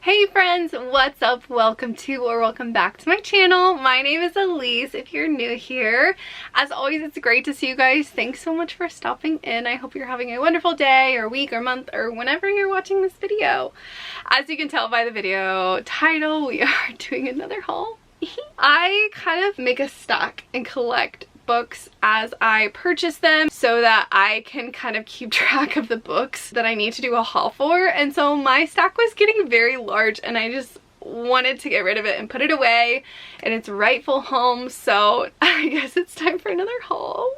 Hey friends, what's up? Welcome to or welcome back to my channel. My name is Elise if you're new here. As always, it's great to see you guys. Thanks so much for stopping in. I hope you're having a wonderful day or week or month or whenever you're watching this video. As you can tell by the video title, we are doing another haul. I kind of make a stack and collect books as I purchase them so that I can kind of keep track of the books that I need to do a haul for. And so my stack was getting very large and I just wanted to get rid of it and put it away in its rightful home. So I guess it's time for another haul.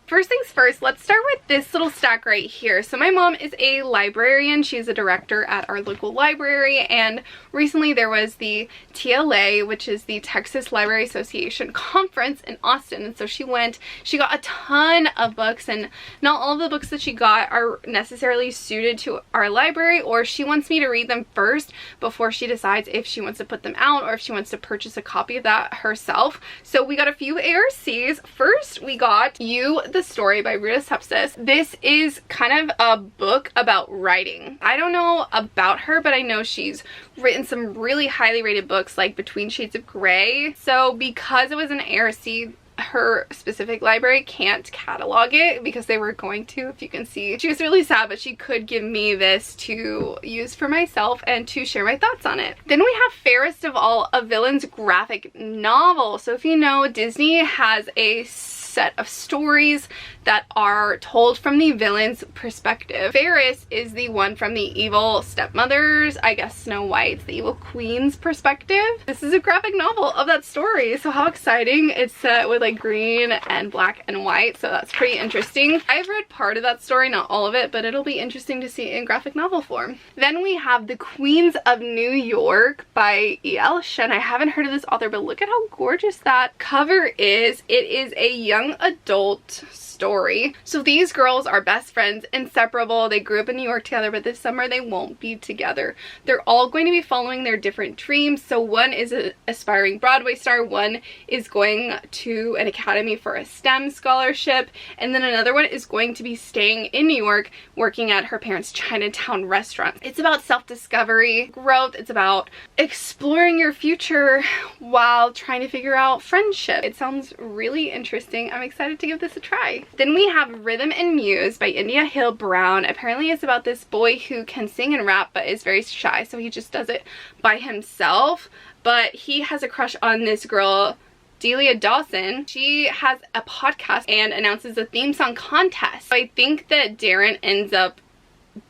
First things first, let's start with this little stack right here. So my mom is a librarian. She's a director at our local library, and recently there was the TLA, which is the Texas Library Association conference in Austin, and so she went. She got a ton of books, and not all of the books that she got are necessarily suited to our library, or she wants me to read them first before she decides if she wants to put them out or if she wants to purchase a copy of that herself. So we got a few ARCs. First, we got the Story by Rita Sepsis. This is kind of a book about writing. I don't know about her, but I know she's written some really highly rated books like Between Shades of Grey. So because it was an ARC, her specific library can't catalog it because they were going to, if you can see. She was really sad, but she could give me this to use for myself and to share my thoughts on it. Then we have Fairest of All, a villain's graphic novel. So if you know, Disney has a set of stories that are told from the villain's perspective. Fairest is the one from the evil stepmother's, I guess Snow White's, the evil queen's perspective. This is a graphic novel of that story, so how exciting. It's set with like green and black and white, so that's pretty interesting. I've read part of that story, not all of it, but it'll be interesting to see in graphic novel form. Then we have The Queens of New York by E.L. Shen. I haven't heard of this author, but look at how gorgeous that cover is. It is a young adult story. So these girls are best friends, inseparable. They grew up in New York together, but this summer they won't be together. They're all going to be following their different dreams. So one is an aspiring Broadway star, one is going to an academy for a STEM scholarship, and then another one is going to be staying in New York working at her parents' Chinatown restaurant. It's about self-discovery, growth. It's about exploring your future while trying to figure out friendship. It sounds really interesting. I'm excited to give this a try. Then we have Rhythm and Muse by India Hill Brown. Apparently it's about this boy who can sing and rap but is very shy, so he just does it by himself. But he has a crush on this girl, Delia Dawson. She has a podcast and announces a theme song contest. So I think that Darren ends up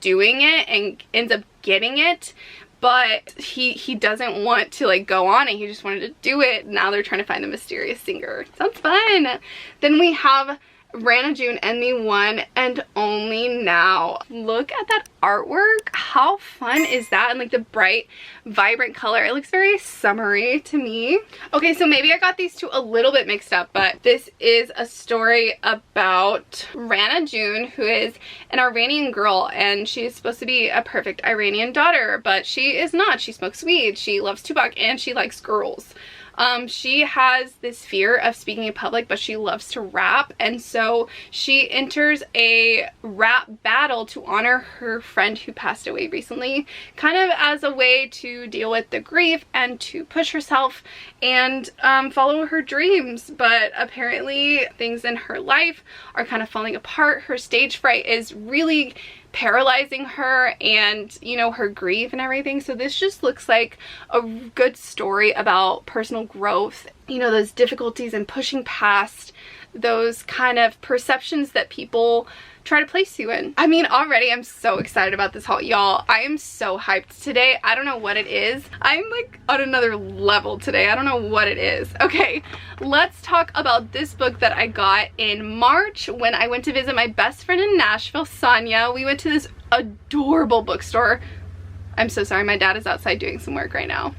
doing it and ends up getting it, but he doesn't want to like go on it. He just wanted to do it. Now they're trying to find the mysterious singer. Sounds fun. Then we have Rana June and the One and Only Now. Look at that artwork. How fun is that? And like the bright, vibrant color. It looks very summery to me. Okay, so maybe I got these two a little bit mixed up, but this is a story about Rana June, who is an Iranian girl, and she is supposed to be a perfect Iranian daughter, but she is not. She smokes weed, she loves Tupac, and she likes girls. She has this fear of speaking in public, but she loves to rap, and so she enters a rap battle to honor her friend who passed away recently, kind of as a way to deal with the grief and to push herself and follow her dreams. But apparently things in her life are kind of falling apart. Her stage fright is really paralyzing her, and you know, her grief and everything. So this just looks like a good story about personal growth, you know, those difficulties and pushing past those kind of perceptions that people try to place you in. I mean, already I'm so excited about this haul, y'all. I am so hyped today. I don't know what it is. I'm like on another level today. I don't know what it is. Okay, let's talk about this book that I got in March when I went to visit my best friend in Nashville, Sonia. We went to this adorable bookstore. I'm so sorry, my dad is outside doing some work right now.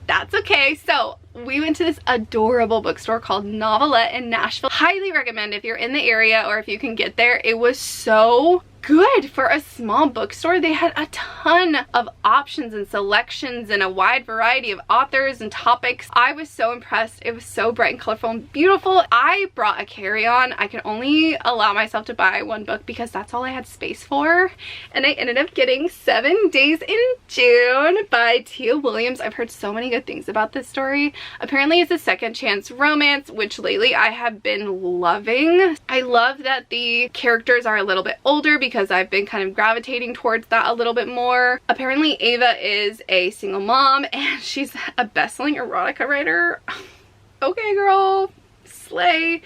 That's okay. So we went to this adorable bookstore called Novelette in Nashville. Highly recommend if you're in the area or if you can get there. It was so good for a small bookstore. They had a ton of options and selections and a wide variety of authors and topics. I was so impressed. It was so bright and colorful and beautiful. I brought a carry-on. I could only allow myself to buy one book because that's all I had space for. And I ended up getting 7 Days in June by Tia Williams. I've heard so many good things about this story. Apparently it's a second chance romance, which lately I have been loving. I love that the characters are a little bit older because I've been kind of gravitating towards that a little bit more. Apparently Ava is a single mom and she's a best-selling erotica writer. Okay, girl, slay.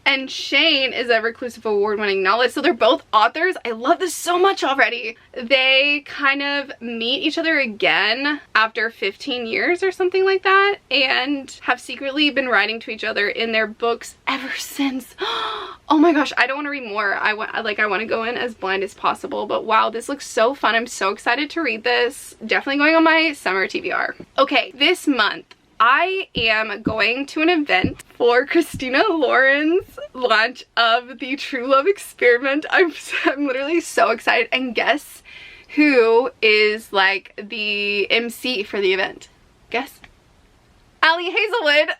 And Shane is a Reclusive Award-winning novelist. So they're both authors. I love this so much already. They kind of meet each other again after 15 years or something like that, and have secretly been writing to each other in their books ever since. Oh my gosh, I don't want to read more. I want to go in as blind as possible, but wow, this looks so fun. I'm so excited to read this. Definitely going on my summer TBR. Okay, this month I am going to an event for Christina Lauren's launch of the True Love Experiment. I'm literally so excited. And guess who is like the MC for the event? Guess? Allie Hazelwood.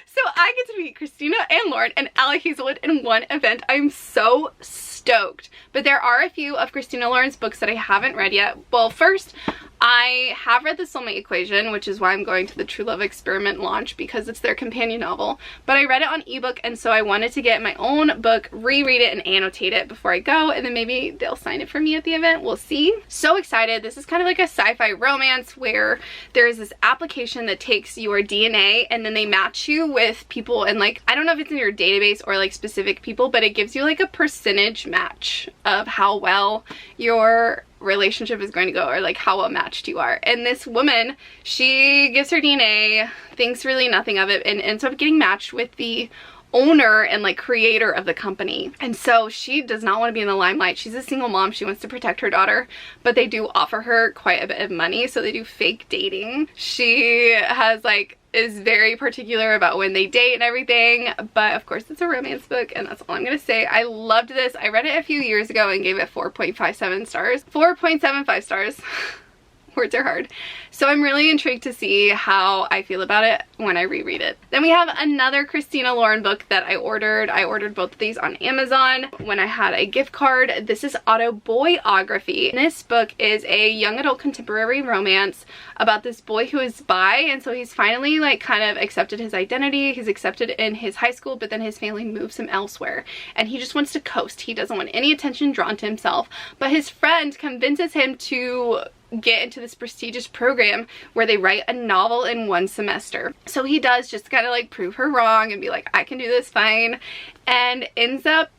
So I get to meet Christina and Lauren and Allie Hazelwood in one event. I'm so stoked. But there are a few of Christina Lauren's books that I haven't read yet. Well, first, I have read The Soulmate Equation, which is why I'm going to the True Love Experiment launch, because it's their companion novel. But I read it on ebook, and so I wanted to get my own book, reread it, and annotate it before I go, and then maybe they'll sign it for me at the event. We'll see. So excited. This is kind of like a sci-fi romance where there's this application that takes your DNA and then they match you with people, and like, I don't know if it's in your database or like specific people, but it gives you like a percentage match of how well your relationship is going to go, or like how well matched you are. And this woman, she gives her DNA, thinks really nothing of it, and ends up getting matched with the owner and like creator of the company. And so she does not want to be in the limelight. She's a single mom. She wants to protect her daughter, but they do offer her quite a bit of money, so they do fake dating. She has like is very particular about when they date and everything, but of course it's a romance book, and that's all I'm gonna say. I loved this. I read it a few years ago and gave it 4.57 stars. 4.75 stars. Words are hard. So I'm really intrigued to see how I feel about it when I reread it. Then we have another Christina Lauren book that I ordered. I ordered both of these on Amazon when I had a gift card. This is Autoboyography. This book is a young adult contemporary romance about this boy who is bi, and so he's finally like kind of accepted his identity. He's accepted in his high school, but then his family moves him elsewhere, and he just wants to coast. He doesn't want any attention drawn to himself, but his friend convinces him to get into this prestigious program where they write a novel in 1 semester. So he does, just kind of like prove her wrong and be like, I can do this fine, and ends up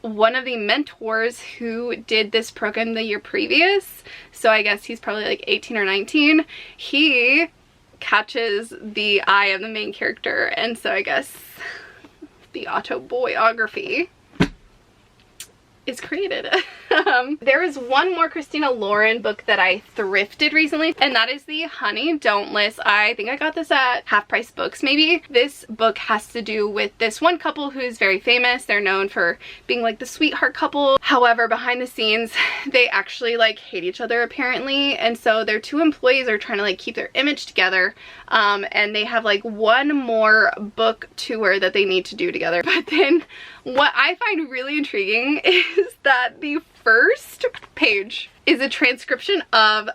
one of the mentors who did this program the year previous. So I guess he's probably like 18 or 19. He catches the eye of the main character, and so I guess the autobiography is created. There is one more Christina Lauren book that I thrifted recently, and that is the Honey Don't List. I think I got this at Half Price Books maybe. This book has to do with this one couple who is very famous. They're known for being like the sweetheart couple. However, behind the scenes, they actually like hate each other apparently, and so their 2 employees are trying to like keep their image together, and they have like one more book tour that they need to do together. But then what I find really intriguing is that the first page is a transcription of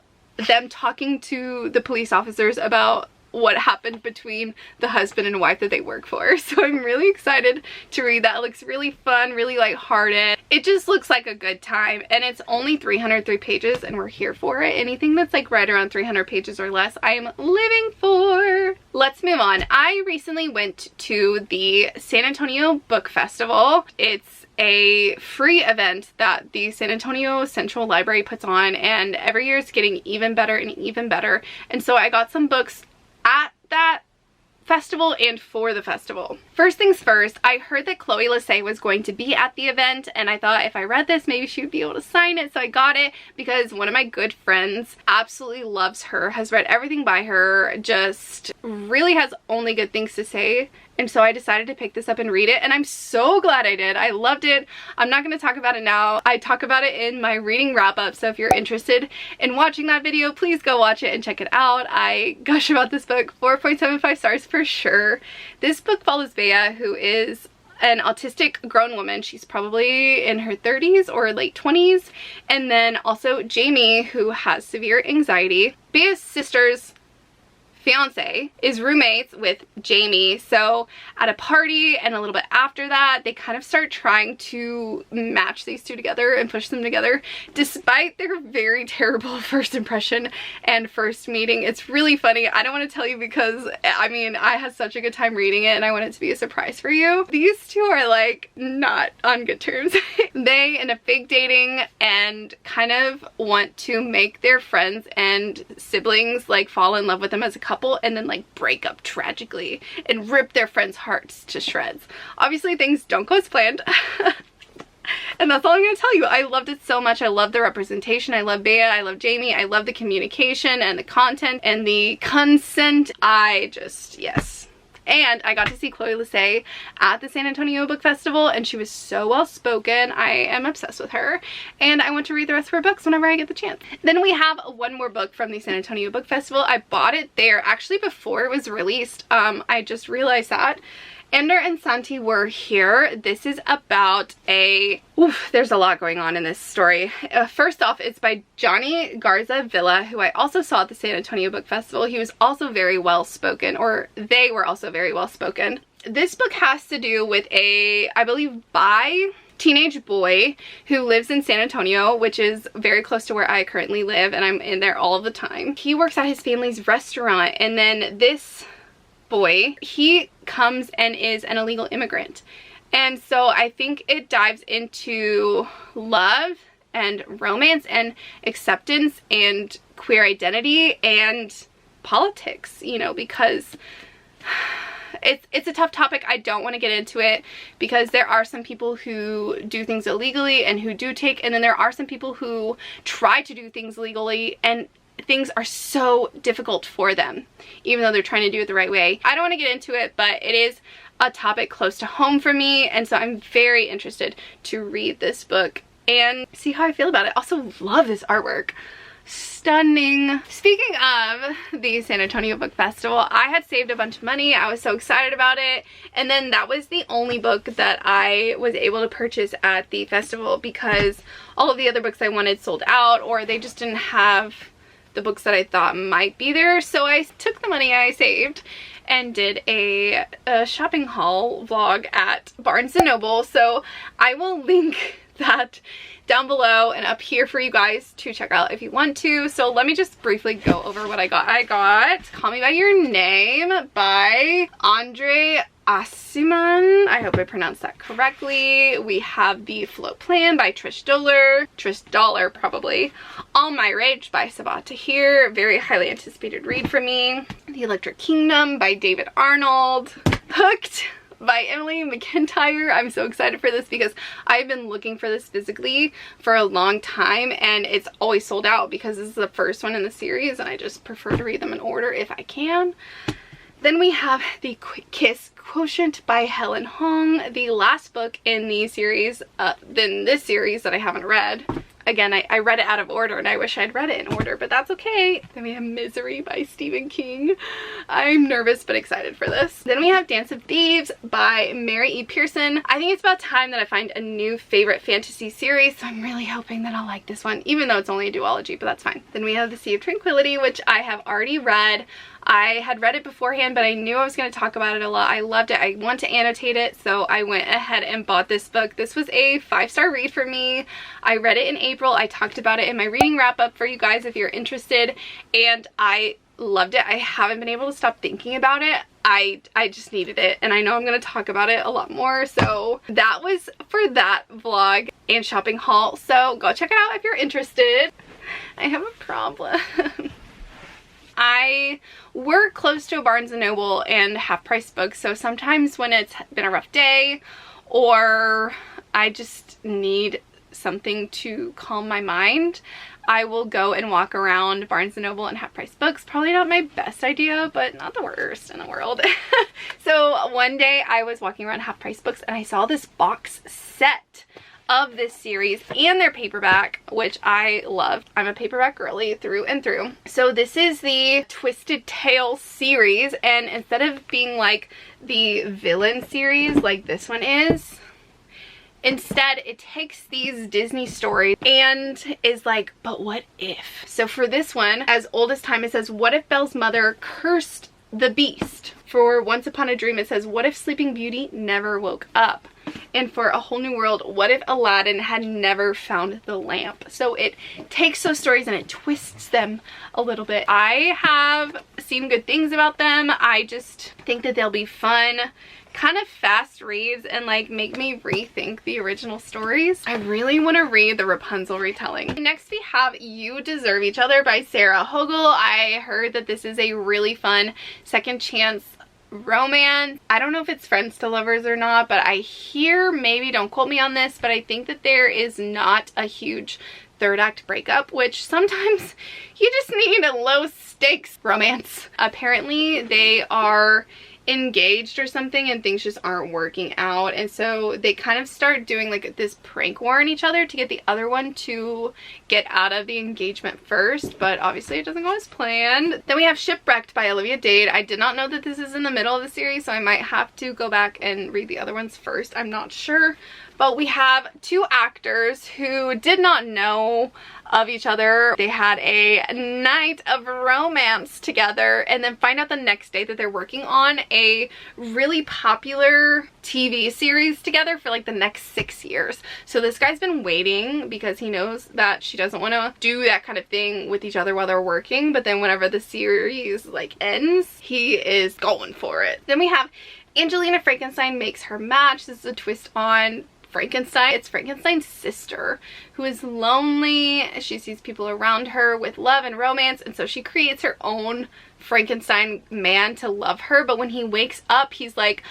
them talking to the police officers about what happened between the husband and wife that they work for. So I'm really excited to read that. It looks really fun, really lighthearted. It just looks like a good time, and it's only 303 pages, and we're here for it. Anything that's like right around 300 pages or less, I am living for. Let's move on. I recently went to the San Antonio Book Festival. It's a free event that the San Antonio Central Library puts on, and every year it's getting even better and even better. And so I got some books at that festival and for the festival. First things first, I heard that Chloe Lassay was going to be at the event, and I thought if I read this, maybe she would be able to sign it. So I got it because one of my good friends absolutely loves her, has read everything by her, just really has only good things to say. And so I decided to pick this up and read it, and I'm so glad I did. I loved it. I'm not going to talk about it now. I talk about it in my reading wrap-up, so if you're interested in watching that video, please go watch it and check it out. I gush about this book. 4.75 stars for sure. This book follows Bea, who is an autistic grown woman. She's probably in her 30s or late 20s. And then also Jamie, who has severe anxiety. Bea's sister's fiance is roommates with Jamie, so at a party and a little bit after that, they kind of start trying to match these two together and push them together despite their very terrible first impression and first meeting. It's really funny. I don't want to tell you because I mean, I had such a good time reading it and I want it to be a surprise for you. These two are like not on good terms. They end up fake dating and kind of want to make their friends and siblings like fall in love with them as a couple, and then like break up tragically and rip their friends' hearts to shreds. Obviously things don't go as planned. And that's all I'm going to tell you. I loved it so much. I love the representation. I love Bea. I love Jamie. I love the communication and the content and the consent. Yes. And I got to see Chloe Lissay at the San Antonio Book Festival, and she was so well spoken. I am obsessed with her, and I want to read the rest of her books whenever I get the chance. Then we have one more book from the San Antonio Book Festival. I bought it there actually before it was released. I just realized that. Ender and Santi were here. This is about there's a lot going on in this story. First off, it's by Johnny Garza Villa, who I also saw at the San Antonio Book Festival. He was also very well spoken, or they were also very well spoken. This book has to do with I believe, teenage boy who lives in San Antonio, which is very close to where I currently live, and I'm in there all the time. He works at his family's restaurant, and then this boy, he comes and is an illegal immigrant. And so I think it dives into love and romance and acceptance and queer identity and politics, you know, because it's a tough topic. I don't want to get into it because there are some people who do things illegally and who do take, and then there are some people who try to do things legally and things are so difficult for them, even though they're trying to do it the right way. I don't want to get into it, but it is a topic close to home for me, and so I'm very interested to read this book and see how I feel about it. Also love this artwork. Stunning. Speaking of the San Antonio Book Festival, I had saved a bunch of money. I was so excited about it, and then that was the only book that I was able to purchase at the festival because all of the other books I wanted sold out, or they just didn't have the books that I thought might be there. So I took the money I saved and did a shopping haul vlog at Barnes & Noble. So I will link that down below and up here for you guys to check out if you want to. So let me just briefly go over what I got. I got Call Me By Your Name by Andre Asiman. I hope I pronounced that correctly. We have The Float Plan by Trish Dollar probably. All My Rage by Sabaa Tahir. Very highly anticipated read for me. The Electric Kingdom by David Arnold. Hooked by Emily McIntyre. I'm so excited for this because I've been looking for this physically for a long time, and it's always sold out because this is the first one in the series, and I just prefer to read them in order if I can. Then we have The Kiss Quotient by Helen Hong, the last book in the series, in this series that I haven't read. Again, I read it out of order, and I wish I'd read it in order, but that's okay. Then we have Misery by Stephen King. I'm nervous but excited for this. Then we have Dance of Thieves by Mary E. Pearson. I think it's about time that I find a new favorite fantasy series, so I'm really hoping that I'll like this one, even though it's only a duology, but that's fine. Then we have The Sea of Tranquility, which I have already read. I had read it beforehand, but I knew I was going to talk about it a lot. I loved it. I want to annotate it, so I went ahead and bought this book. This was a 5-star read for me. I read it in April. I talked about it in my reading wrap-up for you guys if you're interested, and I loved it. I haven't been able to stop thinking about it. I just needed it, and I know I'm going to talk about it a lot more, so that was for that vlog and shopping haul, so go check it out if you're interested. I have a problem. I work close to a Barnes & Noble and half-price books, so sometimes when it's been a rough day or I just need something to calm my mind, I will go and walk around Barnes & Noble and half price books. Probably not my best idea, but not the worst in the world. So one day I was walking around half price books and I saw this box set of this series and their paperback, which I loved. I'm a paperback girly through and through. So this is the Twisted Tale series, and instead of being like the villain series like this one is, instead it takes these Disney stories and is like, but what if? So for this one, as old as time, it says, what if Belle's mother cursed the beast? For Once Upon a Dream, it says, what if Sleeping Beauty never woke up? And for A Whole New World, what if Aladdin had never found the lamp? So it takes those stories and it twists them a little bit. I have seen good things about them. I just think that they'll be fun, kind of fast reads, and like make me rethink the original stories. I really want to read the Rapunzel retelling. Next we have You Deserve Each Other by Sarah Hogel. I heard that this is a really fun second chance romance. I don't know if it's friends to lovers or not, but I hear, maybe don't quote me on this, but I think that there is not a huge third act breakup, which sometimes you just need a low stakes romance. Apparently they are engaged or something and things just aren't working out, and so they kind of start doing like this prank war on each other to get the other one to get out of the engagement first, but obviously it doesn't go as planned. Then we have Shipwrecked by Olivia Dade. I did not know that this is in the middle of the series, so I might have to go back and read the other ones first. I'm not sure. But we have two actors who did not know of each other. They had a night of romance together and then find out the next day that they're working on a really popular TV series together for like the next 6 years. So this guy's been waiting because he knows that she doesn't want to do that kind of thing with each other while they're working, but then whenever the series like ends, he is going for it. Then we have Angelina Frankenstein Makes Her Match. This is a twist on Frankenstein. It's Frankenstein's sister who is lonely. She sees people around her with love and romance, and so she creates her own Frankenstein man to love her. But when he wakes up, he's like,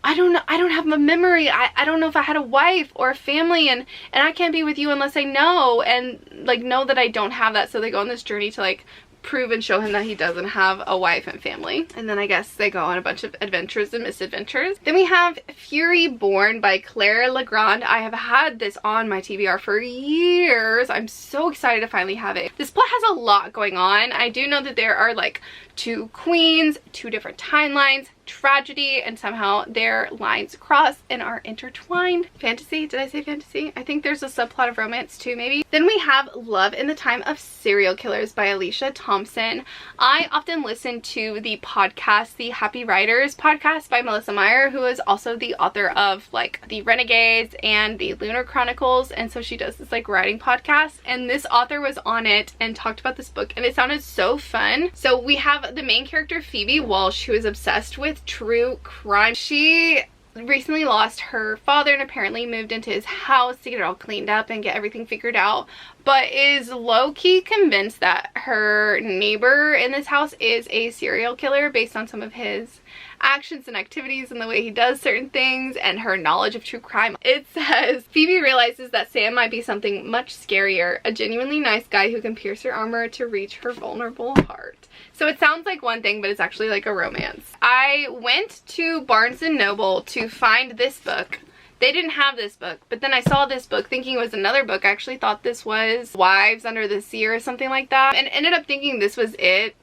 I don't know, I don't have a memory. I don't know if I had a wife or a family, and I can't be with you unless I know, and like know that I don't have that. So they go on this journey to like prove and show him that he doesn't have a wife and family. And then I guess they go on a bunch of adventures and misadventures. Then we have Furyborn by Claire Legrand. I have had this on my TBR for years. I'm so excited to finally have it. This plot has a lot going on. I do know that there are like two queens, two different timelines, tragedy, and somehow their lines cross and are intertwined. Fantasy? Did I say fantasy? I think there's a subplot of romance too, maybe. Then we have Love in the Time of Serial Killers by Alicia Thompson. I often listen to the podcast, the Happy Writers podcast by Melissa Meyer, who is also the author of like the Renegades and the Lunar Chronicles, and so she does this like writing podcast, and this author was on it and talked about this book and it sounded so fun. So we have the main character Phoebe Walsh, who is obsessed with true crime. She recently lost her father and apparently moved into his house to get it all cleaned up and get everything figured out, but is low-key convinced that her neighbor in this house is a serial killer based on some of his actions and activities and the way he does certain things and her knowledge of true crime. It says, Phoebe realizes that Sam might be something much scarier, a genuinely nice guy who can pierce her armor to reach her vulnerable heart. So it sounds like one thing, but it's actually like a romance. I went to Barnes & Noble to find this book. They didn't have this book, but then I saw this book thinking it was another book. I actually thought this was Wives Under the Sea or something like that, and ended up thinking this was it.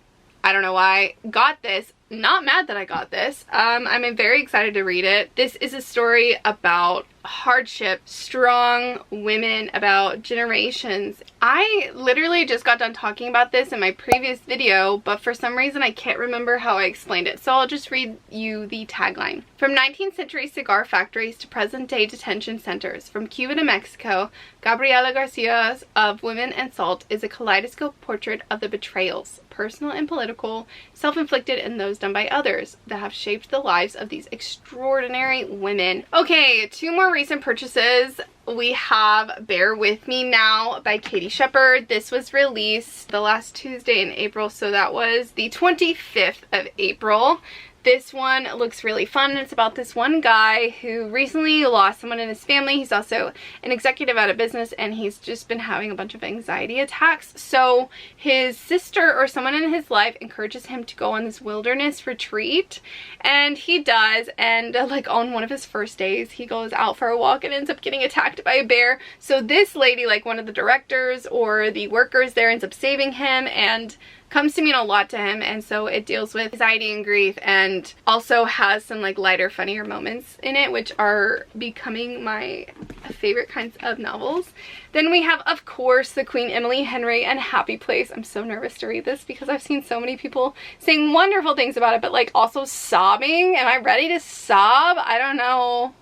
I don't know why. Got this. Not mad that I got this. I'm very excited to read it. This is a story about hardship, strong women, about generations. I literally just got done talking about this in my previous video, but for some reason I can't remember how I explained it, so I'll just read you the tagline. From 19th century cigar factories to present day detention centers, from Cuba to Mexico, Gabriela Garcia's Of Women and Salt is a kaleidoscope portrait of the betrayals, personal and political, self-inflicted and those done by others, that have shaped the lives of these extraordinary women. Okay, two more recent purchases. We have Bear With Me Now by Katie Shepherd. This was released the last Tuesday in April, so that was the 25th of April. This one looks really fun. It's about this one guy who recently lost someone in his family. He's also an executive at a business, and he's just been having a bunch of anxiety attacks. So his sister or someone in his life encourages him to go on this wilderness retreat, and he does. And like on one of his first days, he goes out for a walk and ends up getting attacked by a bear. So this lady, like one of the directors or the workers there, ends up saving him and comes to mean a lot to him. And so it deals with anxiety and grief, and also has some like lighter, funnier moments in it, which are becoming my favorite kinds of novels. Then we have, of course, the Queen Emily Henry and Happy Place. I'm so nervous to read this because I've seen so many people saying wonderful things about it, but like also sobbing. Am I ready to sob? I don't know,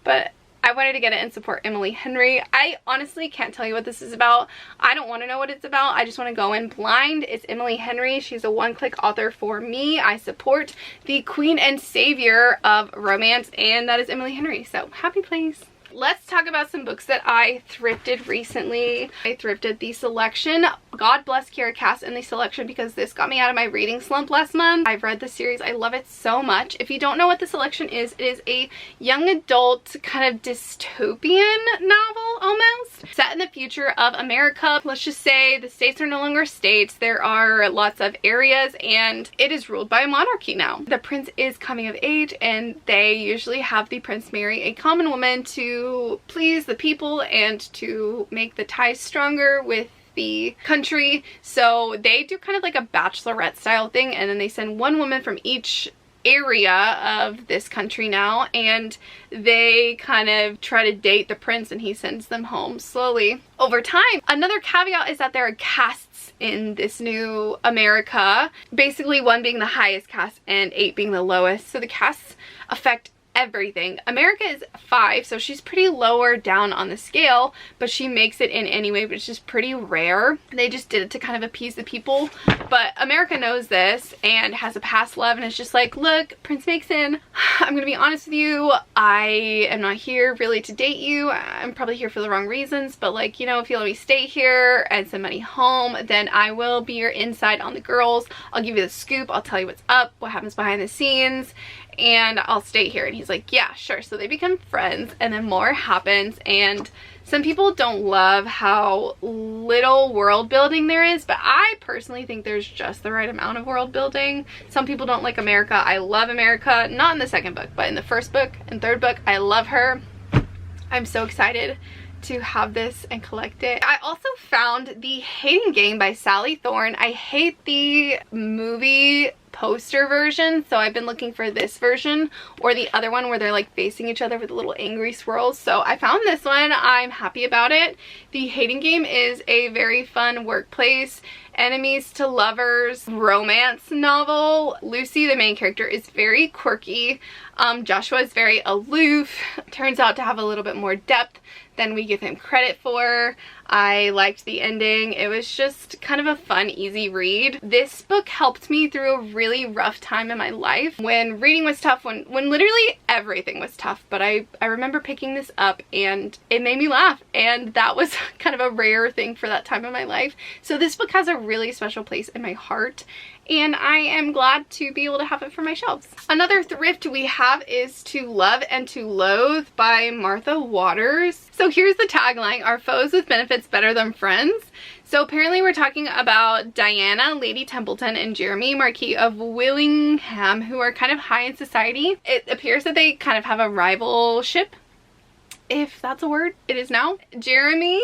but I wanted to get it and support Emily Henry. I honestly can't tell you what this is about. I don't want to know what it's about. I just want to go in blind. It's Emily Henry. She's a one-click author for me. I support the queen and savior of romance, and that is Emily Henry. So Happy Place. Let's talk about some books that I thrifted recently. I thrifted The Selection. God bless Kiera Cass and The Selection, because this got me out of my reading slump last month. I've read the series. I love it so much. If you don't know what The Selection is, it is a young adult kind of dystopian novel almost, set in the future of America. Let's just say the states are no longer states. There are lots of areas, and it is ruled by a monarchy now. The prince is coming of age, and they usually have the prince marry a common woman to please the people and to make the ties stronger with the country. So they do kind of like a bachelorette style thing, and then they send one woman from each area of this country now, and they kind of try to date the prince, and he sends them home slowly over time. Another caveat is that there are castes in this new America, basically 1 being the highest caste and 8 being the lowest. So the castes affect everything. America is 5, so she's pretty lower down on the scale, but she makes it in anyway, but it's just pretty rare. They just did it to kind of appease the people, but America knows this and has a past love, and it's just like, look, Prince Mason, I'm gonna be honest with you, I am not here really to date you. I'm probably here for the wrong reasons, but like, you know, if you let me stay here and send money home, then I will be your inside on the girls. I'll give you the scoop. I'll tell you what's up, what happens behind the scenes, and I'll stay here. And he's like, yeah, sure. So they become friends, and then more happens. And some people don't love how little world building there is, but I personally think there's just the right amount of world building. Some people don't like America. I love America, not in the second book, but in the first book and third book. I love her. I'm so excited to have this and collect it. I also found The Hating Game by Sally Thorne. I hate the movie poster version, so I've been looking for this version or the other one where they're like facing each other with little angry swirls. So I found this one. I'm happy about it. The Hating Game is a very fun workplace enemies to lovers romance novel. Lucy, the main character, is very quirky. Joshua is very aloof, turns out to have a little bit more depth than we give him credit for. I liked the ending. It was just kind of a fun, easy read. This book helped me through a really rough time in my life when reading was tough, when literally everything was tough. But I remember picking this up and it made me laugh, and that was kind of a rare thing for that time in my life. So this book has a really special place in my heart, and I am glad to be able to have it for my shelves. Another thrift we have is To Love and to Loathe by Martha Waters. So here's the tagline: "Are foes with benefits better than friends?" So apparently we're talking about Diana, Lady Templeton, and Jeremy, Marquis of Willingham, who are kind of high in society. It appears that they kind of have a rivalship, if that's a word. It is now. Jeremy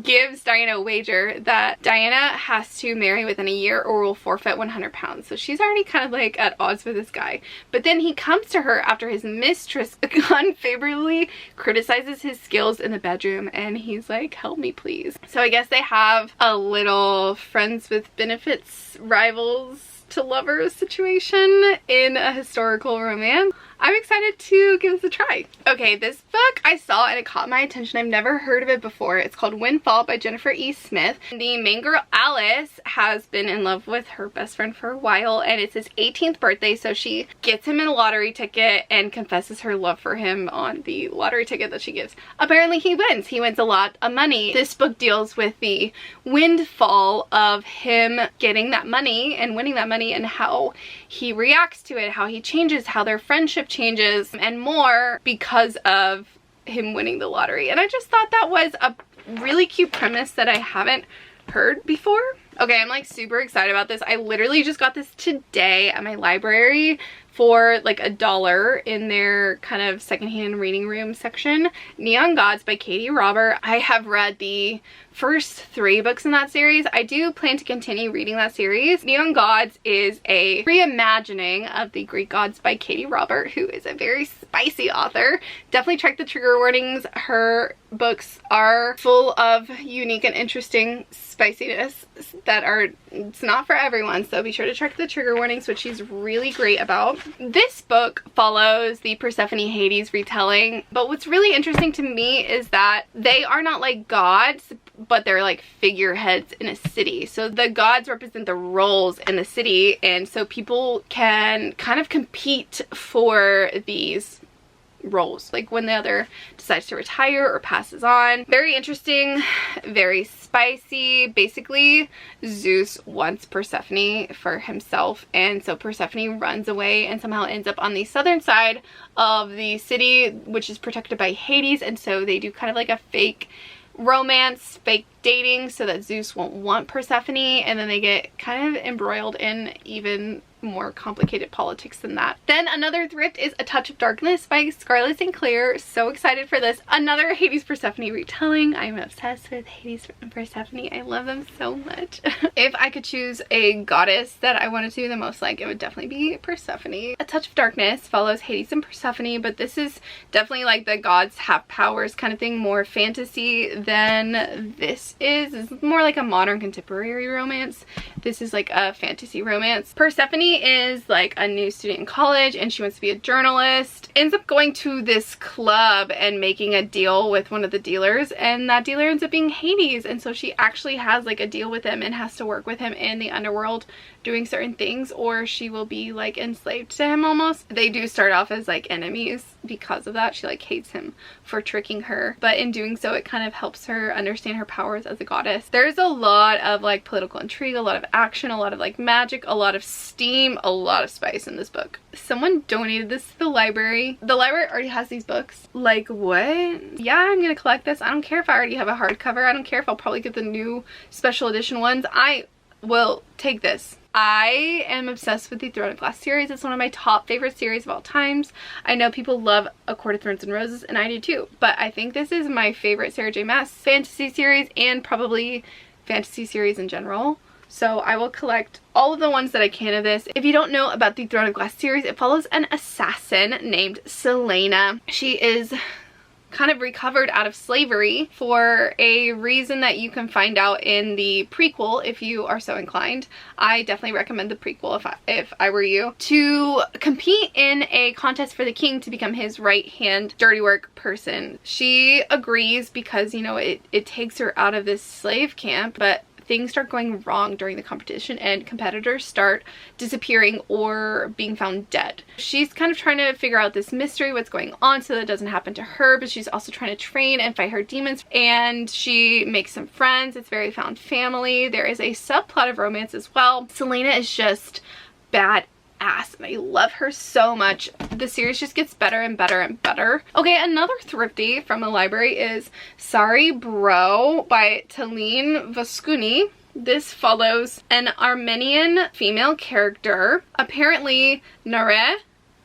gives Diana a wager that Diana has to marry within a year or will forfeit 100 pounds. So she's already kind of like at odds with this guy. But then he comes to her after his mistress unfavorably criticizes his skills in the bedroom, and he's like, help me please. So I guess they have a little friends with benefits, rivals to lovers situation in a historical romance. I'm excited to give this a try. Okay, this book I saw and it caught my attention. I've never heard of it before. It's called Windfall by Jennifer E. Smith. The main girl, Alice, has been in love with her best friend for a while, and it's his 18th birthday, so she gets him in a lottery ticket and confesses her love for him on the lottery ticket that she gives. Apparently he wins. He wins a lot of money. This book deals with the windfall of him getting that money and winning that money and how he reacts to it, how he changes, how their friendship changes, and more because of him winning the lottery. And I just thought that was a really cute premise that I haven't heard before. Okay, I'm like super excited about this. I literally just got this today at my library for like $1 in their kind of secondhand reading room section. Neon Gods by Katie Robert. I have read the first 3 books in that series. I do plan to continue reading that series. Neon Gods is a reimagining of the Greek gods by Katie Robert, who is a very spicy author. Definitely check the trigger warnings. Her books are full of unique and interesting spiciness that are, it's not for everyone, so be sure to check the trigger warnings, which she's really great about. This book follows the Persephone Hades retelling, but what's really interesting to me is that they are not like gods, but they're like figureheads in a city. So the gods represent the roles in the city, and so people can kind of compete for these roles, like when the other decides to retire or passes on. Very interesting, very spicy. Basically, Zeus wants Persephone for himself, and so Persephone runs away and somehow ends up on the southern side of the city, which is protected by Hades, and so they do kind of like a fake romance, fake dating, so that Zeus won't want Persephone, and then they get kind of embroiled in even more complicated politics than that. Then another thrift is A Touch of Darkness by Scarlett St. Clair. So excited for this. Another Hades Persephone retelling. I'm obsessed with Hades and Persephone. I love them so much. If I could choose a goddess that I wanted to the most like, it would definitely be Persephone. A Touch of Darkness follows Hades and Persephone, but this is definitely like the gods have powers kind of thing, more fantasy than this is. This is more like a modern contemporary romance. This is like a fantasy romance. Persephone is like a new student in college and she wants to be a journalist. Ends up going to this club and making a deal with one of the dealers, and that dealer ends up being Hades, and so she actually has like a deal with him and has to work with him in the underworld doing certain things, or she will be like enslaved to him almost. They do start off as like enemies because of that. She like hates him for tricking her, but in doing so it kind of helps her understand her powers as a goddess. There's a lot of like political intrigue, a lot of action, a lot of like magic, a lot of steam, a lot of spice in this book. Someone donated this to the library. The library already has these books. Like, what? Yeah, I'm gonna collect this. I don't care if I already have a hardcover. I don't care if I'll probably get the new special edition ones. I will take this. I am obsessed with the Throne of Glass series. It's one of my top favorite series of all times. I know people love A Court of Thorns and Roses, and I do too, but I think this is my favorite Sarah J. Maas fantasy series, and probably fantasy series in general. So I will collect all of the ones that I can of this. If you don't know about the Throne of Glass series, it follows an assassin named Selena. She is kind of recovered out of slavery for a reason that you can find out in the prequel if you are so inclined. I definitely recommend the prequel if I were you. To compete in a contest for the king to become his right-hand dirty work person. She agrees because, you know, it takes her out of this slave camp, but things start going wrong during the competition and competitors start disappearing or being found dead. She's kind of trying to figure out this mystery, what's going on, so that it doesn't happen to her, but she's also trying to train and fight her demons, and she makes some friends. It's very found family. There is a subplot of romance as well. Selena is just badass and I love her so much. The series just gets better and better and better. Okay, another thrifty from a library is Sorry Bro by Talene Voskuni. This follows an Armenian female character. Apparently, Nare,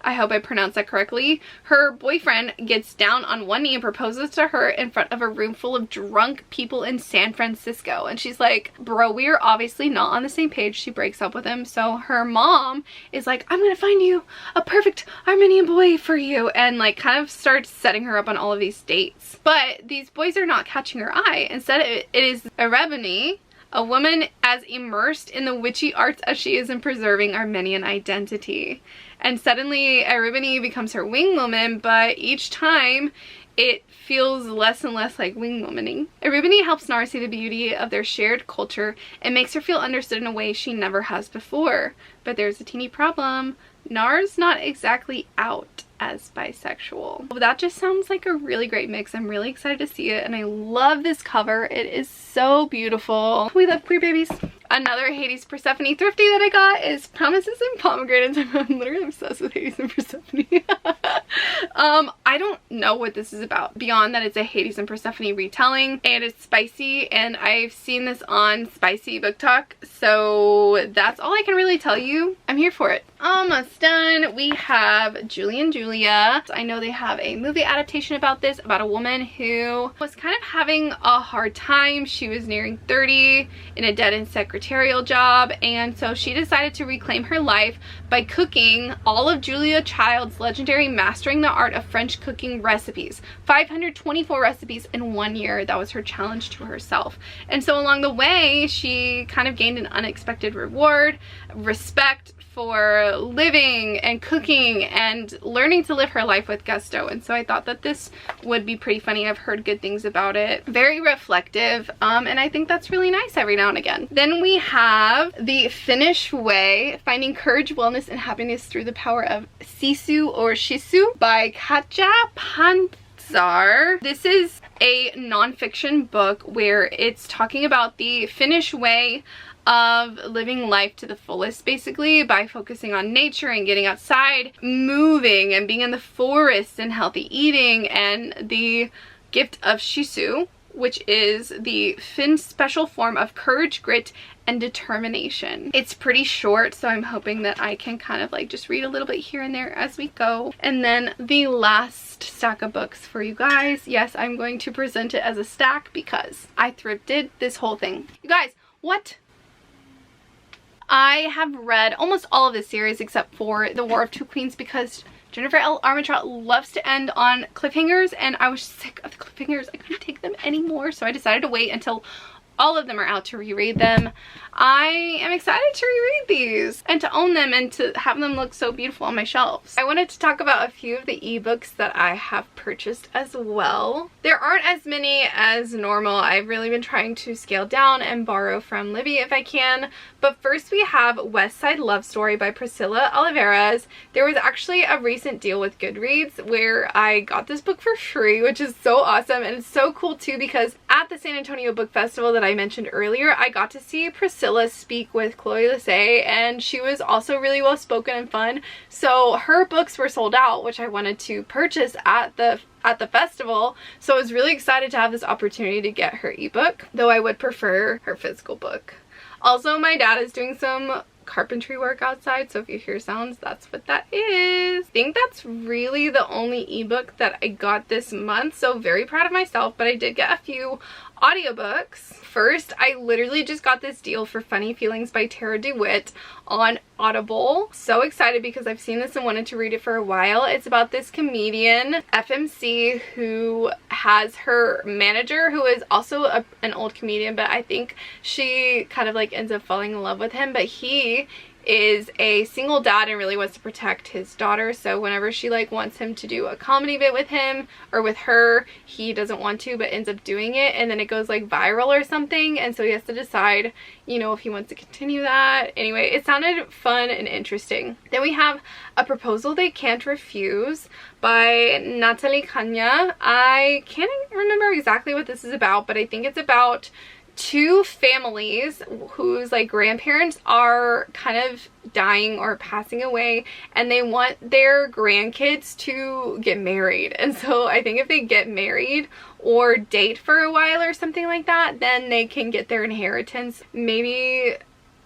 I hope I pronounced that correctly, her boyfriend gets down on one knee and proposes to her in front of a room full of drunk people in San Francisco. And she's like, bro, we are obviously not on the same page. She breaks up with him. So her mom is like, I'm gonna find you a perfect Armenian boy for you, and like kind of starts setting her up on all of these dates. But these boys are not catching her eye. Instead, it is Erebony, A woman as immersed in the witchy arts as she is in preserving Armenian identity. And suddenly Eribone becomes her wing woman, but each time it feels less and less like wing womaning. Eribone helps Nar see the beauty of their shared culture and makes her feel understood in a way she never has before. But there's a teeny problem. Nar's not exactly out as bisexual. That just sounds like a really great mix. I'm really excited to see it, and I love this cover. It is so beautiful. We love queer babies. Another Hades Persephone thrifty that I got is Promises and Pomegranates. I'm literally obsessed with Hades and Persephone. I don't know what this is about beyond that it's a Hades and Persephone retelling, and it's spicy, and I've seen this on Spicy Book Talk, so that's all I can really tell you. I'm here for it. Almost done. We have Julie and Julia. I know they have a movie adaptation about this, about a woman who was kind of having a hard time. She was nearing 30 in a dead-end secretarial job, and so she decided to reclaim her life by cooking all of Julia Child's legendary Mastering the Art of French Cooking recipes. 524 recipes in 1 year. That was her challenge to herself. And so along the way, she kind of gained an unexpected reward, respect for living and cooking and learning to live her life with gusto. And so I thought that this would be pretty funny. I've heard good things about it. Very reflective, and I think that's really nice every now and again. Then we have The Finnish Way, Finding Courage, Wellness, and Happiness Through the Power of Sisu or Shisu by Katja Pantsar. This is a nonfiction book where it's talking about the Finnish way of living life to the fullest, basically, by focusing on nature and getting outside, moving and being in the forest and healthy eating, and the gift of Shisu, which is the Finn special form of courage, grit, and determination. It's pretty short, so I'm hoping that I can kind of like just read a little bit here and there as we go. And then the last stack of books for you guys. Yes, I'm going to present it as a stack because I thrifted this whole thing. You guys, what? I have read almost all of this series except for The War of Two Queens because Jennifer L. Armentrout loves to end on cliffhangers, and I was sick of the cliffhangers. I couldn't take them anymore, so I decided to wait until all of them are out to reread them. I am excited to reread these and to own them and to have them look so beautiful on my shelves. I wanted to talk about a few of the ebooks that I have purchased as well. There aren't as many as normal. I've really been trying to scale down and borrow from Libby if I can. But first we have Westside Love Story by Priscilla Oliveras. There was actually a recent deal with Goodreads where I got this book for free, which is so awesome, and it's so cool too because at the San Antonio Book Festival that I mentioned earlier, I got to see Priscilla speak with Chloe Lissay, and she was also really well spoken and fun. So her books were sold out, which I wanted to purchase at the festival, so I was really excited to have this opportunity to get her ebook, though I would prefer her physical book. Also, my dad is doing some carpentry work outside, so if you hear sounds, that's what that is. I think that's really the only ebook that I got this month, so very proud of myself, but I did get a few audiobooks. First, I literally just got this deal for Funny Feelings by Tara DeWitt on Audible. So excited because I've seen this and wanted to read it for a while. It's about this comedian, FMC, who has her manager, who is also an old comedian, but I think she kind of like ends up falling in love with him, but he is a single dad and really wants to protect his daughter, so whenever she like wants him to do a comedy bit with him or with her, he doesn't want to but ends up doing it, and then it goes like viral or something, and so he has to decide, you know, if he wants to continue that. Anyway, it sounded fun and interesting. Then we have A Proposal They Can't Refuse by Natalie Kanya. I can't remember exactly what this is about, but I think it's about two families whose like grandparents are kind of dying or passing away, and they want their grandkids to get married, and so I think if they get married or date for a while or something like that, then they can get their inheritance. Maybe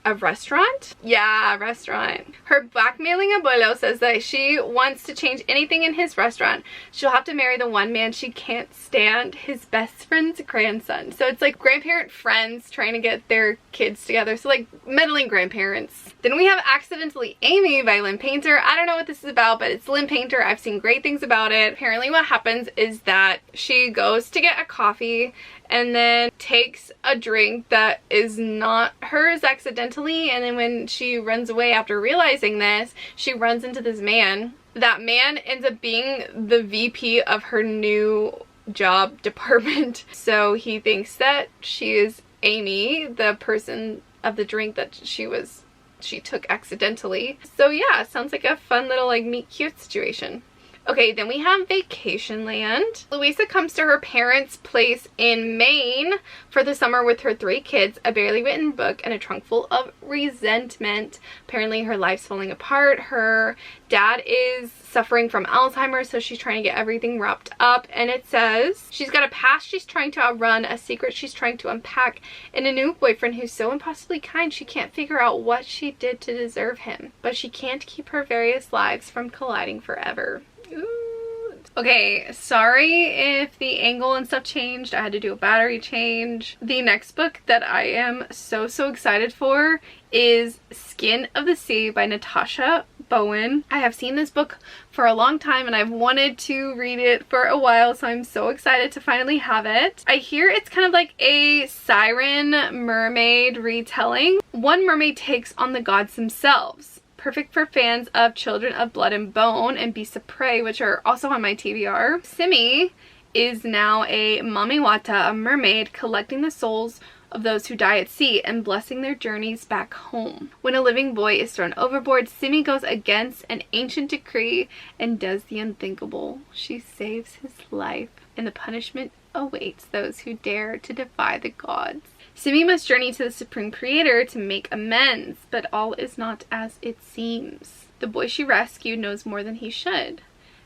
a restaurant? Yeah, a restaurant. Her blackmailing abuelo says that she wants to change anything in his restaurant. She'll have to marry the one man she can't stand, his best friend's grandson. So it's like grandparent friends trying to get their kids together. So like meddling grandparents. Then we have Accidentally Amy by Lynn Painter. I don't know what this is about, but it's Lynn Painter. I've seen great things about it. Apparently what happens is that she goes to get a coffee and then takes a drink that is not hers accidentally, and then when she runs away after realizing this, she runs into this man. That man ends up being the VP of her new job department. So he thinks that she is Amy, the person of the drink that she took accidentally. So yeah, sounds like a fun little like meet cute situation. Okay, then we have Vacation Land. Louisa comes to her parents' place in Maine for the summer with her 3 kids, a barely written book, and a trunk full of resentment. Apparently her life's falling apart. Her dad is suffering from Alzheimer's, so she's trying to get everything wrapped up. And it says she's got a past she's trying to outrun, a secret she's trying to unpack, and a new boyfriend who's so impossibly kind she can't figure out what she did to deserve him. But she can't keep her various lives from colliding forever. Ooh. Okay, sorry if the angle and stuff changed. I had to do a battery change. The next book that I am so excited for is Skin of the Sea by Natasha Bowen. I have seen this book for a long time and I've wanted to read it for a while, so I'm so excited to finally have it. I hear it's kind of like a siren mermaid retelling. One mermaid takes on the gods themselves. Perfect for fans of Children of Blood and Bone and Beasts of Prey, which are also on my TBR. Simi is now a mamiwata, a mermaid, collecting the souls of those who die at sea and blessing their journeys back home. When a living boy is thrown overboard, Simi goes against an ancient decree and does the unthinkable. She saves his life, and the punishment awaits those who dare to defy the gods. Simi must journey to the Supreme Creator to make amends, but all is not as it seems. The boy she rescued knows more than he should,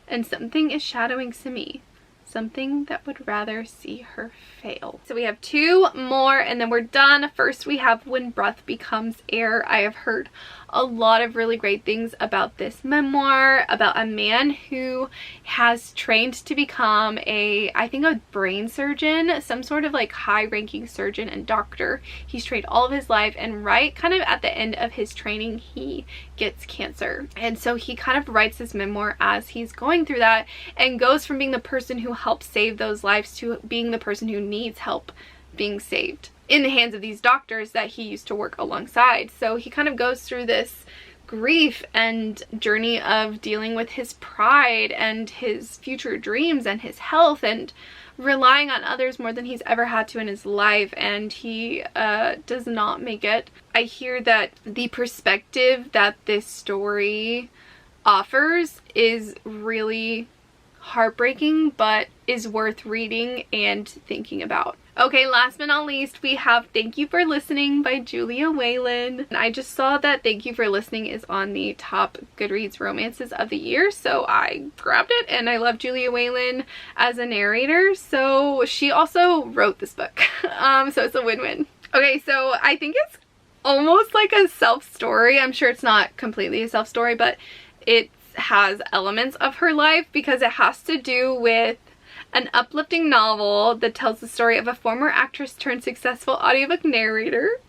and something is shadowing Simi. Something that would rather see her fail. So we have 2 more and then we're done. First we have When Breath Becomes Air. I have heard a lot of really great things about this memoir, about a man who has trained to become I think a brain surgeon, some sort of like high-ranking surgeon and doctor. He's trained all of his life, and right kind of at the end of his training he gets cancer, and so he kind of writes this memoir as he's going through that and goes from being the person who helped save those lives to being the person who needs help being saved in the hands of these doctors that he used to work alongside. So he kind of goes through this grief and journey of dealing with his pride and his future dreams and his health and relying on others more than he's ever had to in his life, and he does not make it. I hear that the perspective that this story offers is really heartbreaking, but is worth reading and thinking about. Okay, last but not least, we have Thank You for Listening by Julia Whalen. I just saw that Thank You for Listening is on the top Goodreads romances of the year, so I grabbed it, and I love Julia Whalen as a narrator, so she also wrote this book. So it's a win-win. Okay, so I think it's almost like a self-story. I'm sure it's not completely a self-story, but it has elements of her life because it has to do with an uplifting novel that tells the story of a former actress turned successful audiobook narrator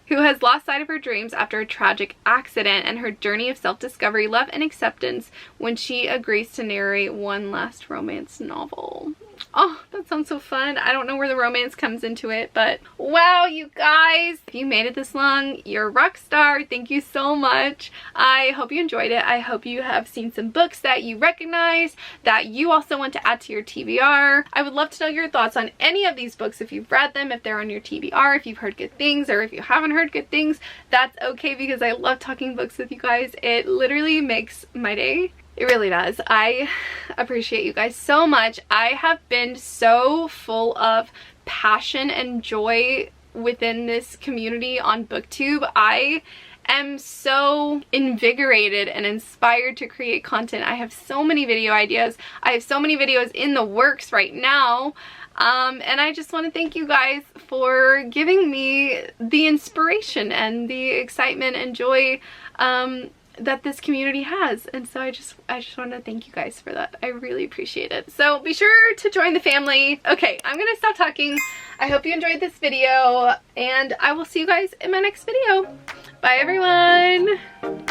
who has lost sight of her dreams after a tragic accident, and her journey of self-discovery, love, and acceptance when she agrees to narrate one last romance novel. Oh, that sounds so fun. I don't know where the romance comes into it, but wow, you guys, if you made it this long, you're a rock star. Thank you so much. I hope you enjoyed it. I hope you have seen some books that you recognize, that you also want to add to your TBR. I would love to know your thoughts on any of these books, if you've read them, if they're on your TBR, if you've heard good things, or if you haven't heard good things. That's okay, because I love talking books with you guys. It literally makes my day. It really does. I appreciate you guys so much. I have been so full of passion and joy within this community on BookTube. I am so invigorated and inspired to create content. I have so many video ideas. I have so many videos in the works right now. And I just want to thank you guys for giving me the inspiration and the excitement and joy that this community has, and so I just want to thank you guys for that. I really appreciate it. So be sure to join the family. Okay, I'm gonna stop talking. I hope you enjoyed this video, and I will see you guys in my next video. Bye everyone.